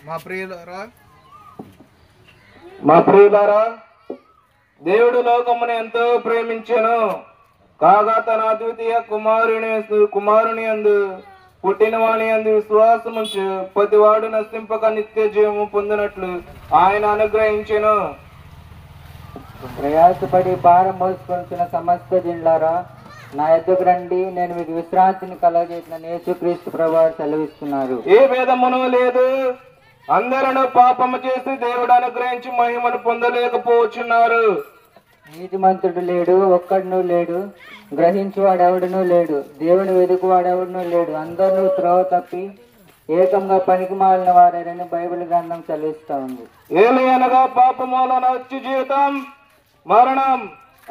మా ప్రియులారా, దేవుడు లోకమును ఎంతో ప్రేమించెను, కాగా తన అద్వితీయ కుమారుని యందు పుట్టిన వాని యందు విశ్వాసముంచు ప్రతివాడు నశింపక నిత్య జీవము పొందినట్లు ఆయన అనుగ్రహించెను. ప్రయాసపడి భారం మోసుకొంటున్న సమస్త జిల్లారా, నా ఎద్దుకు రండి, నేను మీకు విశ్రాంతిని కలగజేసిన యేసుక్రీస్తు ప్రభువారు సెలవిస్తున్నారు. ఏ భేదమును లేదు, అందరూ పాపము చేసి దేవుడు అనుగ్రహించి మహిమను పొందలేకపోవచ్చున్నారు. నీతిమంతుడు లేడు, ఒక్కడునూ లేడు, గ్రహించువాడెవడనూ లేడు, దేవుని వెతుకువాడెవడనూ లేడు, అందరూ త్రోవ తప్పి ఏకంగా పనికి మాలిన వారేనని బైబిల్ గ్రంథం సెలవిస్తా ఉంది. ఏలయనగా పాపము వలన వచ్చి జీవితం మరణం,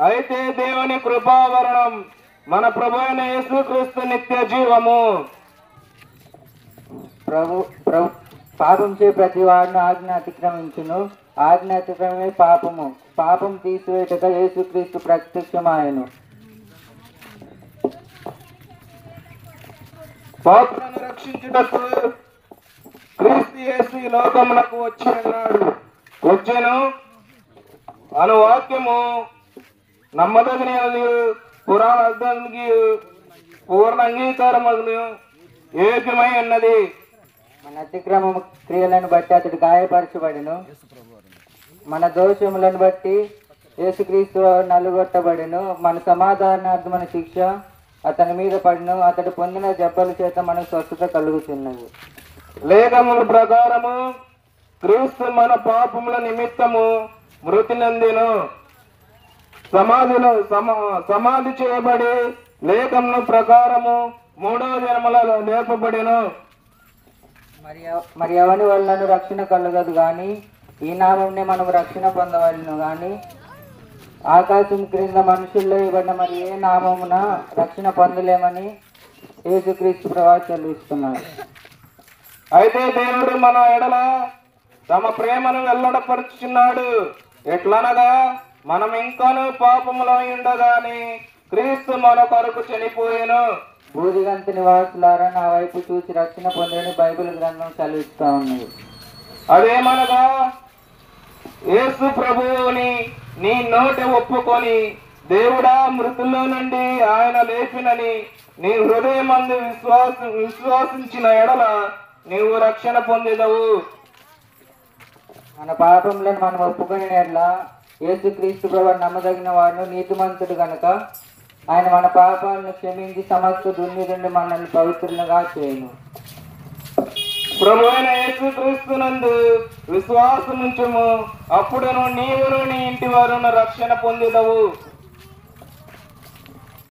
అయితే దేవుని కృపావరణం మన ప్రభు అయిన యేసుక్రీస్తు నిత్య జీవము. పాపం చే ప్రతి వాడిని ఆజ్ఞ అతిక్రమించును, ఆజ్ఞ అతిక్రమే పాపము, పాపం తీసివేయటగా యేసుక్రీస్తు ప్రత్యక్షమాయను. పాపులను రక్షించుటకు క్రీస్తు యేసు ఈ లోకమునకు వచ్చెను అను వాక్యము నమ్మదగిన పురాణానికి పూర్ణ అంగీకారమును ఏకమై ఉన్నది. మన అతిక్రమ క్రియలను బట్టి అతడు గాయపరచబడిను, మన దోషములను బట్టి యేసుక్రీస్తు నలుగొట్టబడిను, మన సమాధానార్థమైన శిక్ష అతని మీద పడిను, అతడు పొందిన జబ్బల చేత మనకు స్వస్థత కలుగుతున్నది. లేఖముల ప్రకారము క్రీస్తు మన పాపముల నిమిత్తము మృతి నందెను, సమాధి చేయబడి లేఖముల ప్రకారము 3వ దినములలో లేపబడెను. మరి ఎవని వలన రక్షణ కలగదు గాని ఈ నామంనే మనం రక్షణ పొందవలను గాని ఆకాశం క్రింద మనుషుల్లో ఇవ్వడం మరి ఏ నామమున రక్షణ పొందలేమని యేసుక్రీస్తు ప్రభువు సెలవిస్తున్నారు. అయితే దేవుడు మన ఎడల తమ ప్రేమను వెల్లడపరుచుచున్నాడు. ఎట్లనగా మనం ఇంకాను పాపములో ఉండగానే క్రీస్తు మన కొరకు చనిపోయెను. బూదిగంత నివాసులారా, నా వైపు చూసి రక్షణ పొందని బైబిల్ గ్రంథం సెలవిస్తూ ఉన్నది. అదేమనగా, యేసు ప్రభువుని నీ నోట ఒప్పుకొని దేవుడా మృతుల్లో నుండి ఆయన లేపినని నీ హృదయమందు విశ్వాసించిన ఎడల నీవు రక్షణ పొందేదవు. మన పాపములను మనం ఒప్పుకొని ఎడల యేసుక్రీస్తు ప్రభువు నమ్మదగిన వాడు, నీతిమంతుడు గనుక ఆయన మన పాపాలను క్షమించి సమస్త దుర్నీతి మనల్ని పవిత్రులుగా చేయను. ప్రభు అయిన యేసుక్రీస్తునందు విశ్వాసముంచుము, అప్పుడును నీవును నీ ఇంటి వారును రక్షణ పొందేదవు.